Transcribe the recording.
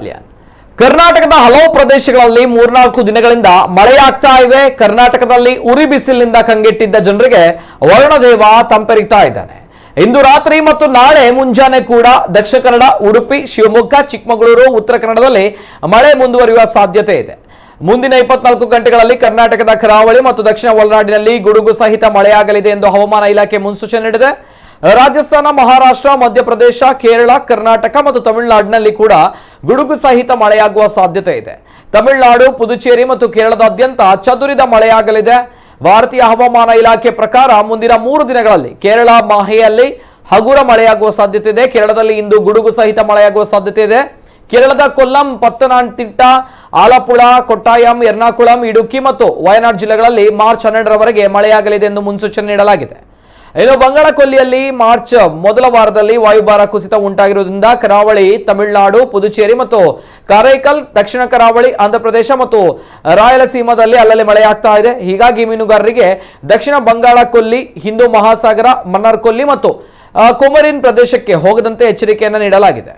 ಕಲ್ಯಾಣ್. ಕರ್ನಾಟಕದ ಹಲವು ಪ್ರದೇಶಗಳಲ್ಲಿ 3-4 ದಿನಗಳಿಂದ ಮಳೆಯಾಗ್ತಾ ಇವೆ. ಕರ್ನಾಟಕದಲ್ಲಿ ಉರಿ ಬಿಸಿಲಿನಿಂದ ಕಂಗೆಟ್ಟಿದ್ದ ಜನರಿಗೆ ವರುಣದೇವ ತಂಪೆರಿತಾ ಇದ್ದಾನೆ. ಇಂದು ರಾತ್ರಿ ಮತ್ತು ನಾಳೆ ಮುಂಜಾನೆ ಕೂಡ ದಕ್ಷಿಣ ಕನ್ನಡ, ಉಡುಪಿ, ಶಿವಮೊಗ್ಗ, ಚಿಕ್ಕಮಗಳೂರು, ಉತ್ತರ ಕನ್ನಡದಲ್ಲಿ ಮಳೆ ಮುಂದುವರಿಯುವ ಸಾಧ್ಯತೆ ಇದೆ. ಮುಂದಿನ 24 ಗಂಟೆಗಳಲ್ಲಿ ಕರ್ನಾಟಕದ ಕರಾವಳಿ ಮತ್ತು ದಕ್ಷಿಣ ಒಳನಾಡಿನಲ್ಲಿ ಗುಡುಗು ಸಹಿತ ಮಳೆಯಾಗಲಿದೆ ಎಂದು ಹವಾಮಾನ ಇಲಾಖೆ ಮುನ್ಸೂಚನೆ ನೀಡಿದೆ. ರಾಜಸ್ಥಾನ, ಮಹಾರಾಷ್ಟ್ರ, ಮಧ್ಯಪ್ರದೇಶ, ಕೇರಳ, ಕರ್ನಾಟಕ ಮತ್ತು ತಮಿಳುನಾಡಿನಲ್ಲಿ ಕೂಡ ಗುಡುಗು ಸಹಿತ ಮಳೆಯಾಗುವ ಸಾಧ್ಯತೆ ಇದೆ. ತಮಿಳುನಾಡು, ಪುದುಚೇರಿ ಮತ್ತು ಕೇರಳದಾದ್ಯಂತ ಚದುರಿದ ಮಳೆಯಾಗಲಿದೆ. ಭಾರತೀಯ ಹವಾಮಾನ ಇಲಾಖೆ ಪ್ರಕಾರ ಮುಂದಿನ 3 ದಿನಗಳಲ್ಲಿ ಕೇರಳ ಮಾಹೆಯಲ್ಲಿ ಹಗುರ ಮಳೆಯಾಗುವ ಸಾಧ್ಯತೆ ಇದೆ. ಕೇರಳದಲ್ಲಿ ಇಂದು ಗುಡುಗು ಸಹಿತ ಮಳೆಯಾಗುವ ಸಾಧ್ಯತೆ ಇದೆ. ಕೇರಳದ ಕೊಲ್ಲಂ, ಪತ್ತನಂತಿಟ್ಟ, ಆಲಪ್ಪುಳ, ಕೊಟ್ಟಾಯಂ, ಎರ್ನಾಕುಳಂ, ಇಡುಕ್ಕಿ ಮತ್ತು ವಯನಾಡ್ ಜಿಲ್ಲೆಗಳಲ್ಲಿ ಮಾರ್ಚ್ 12ರವರೆಗೆ ಮಳೆಯಾಗಲಿದೆ ಎಂದು ಮುನ್ಸೂಚನೆ ನೀಡಲಾಗಿದೆ. ಇನ್ನು ಬಂಗಾಳ ಕೊಲ್ಲಿಯಲ್ಲಿ ಮಾರ್ಚ್ ಮೊದಲ ವಾರದಲ್ಲಿ ವಾಯುಭಾರ ಕುಸಿತ ಉಂಟಾಗಿರುವುದರಿಂದ ಕರಾವಳಿ, ತಮಿಳುನಾಡು, ಪುದುಚೇರಿ ಮತ್ತು ಕಾರೈಕಲ್, ದಕ್ಷಿಣ ಕರಾವಳಿ, ಆಂಧ್ರಪ್ರದೇಶ ಮತ್ತು ರಾಯಲಸೀಮಾದಲ್ಲಿ ಅಲ್ಲಲ್ಲಿ ಮಳೆಯಾಗ್ತಾ ಇದೆ. ಹೀಗಾಗಿ ಮೀನುಗಾರರಿಗೆ ದಕ್ಷಿಣ ಬಂಗಾಳ ಕೊಲ್ಲಿ, ಹಿಂದೂ ಮಹಾಸಾಗರ, ಮನ್ನಾರ್ ಕೊಲ್ಲಿ ಮತ್ತು ಕೊಮರಿನ್ ಪ್ರದೇಶಕ್ಕೆ ಹೋಗದಂತೆ ಎಚ್ಚರಿಕೆಯನ್ನು ನೀಡಲಾಗಿದೆ.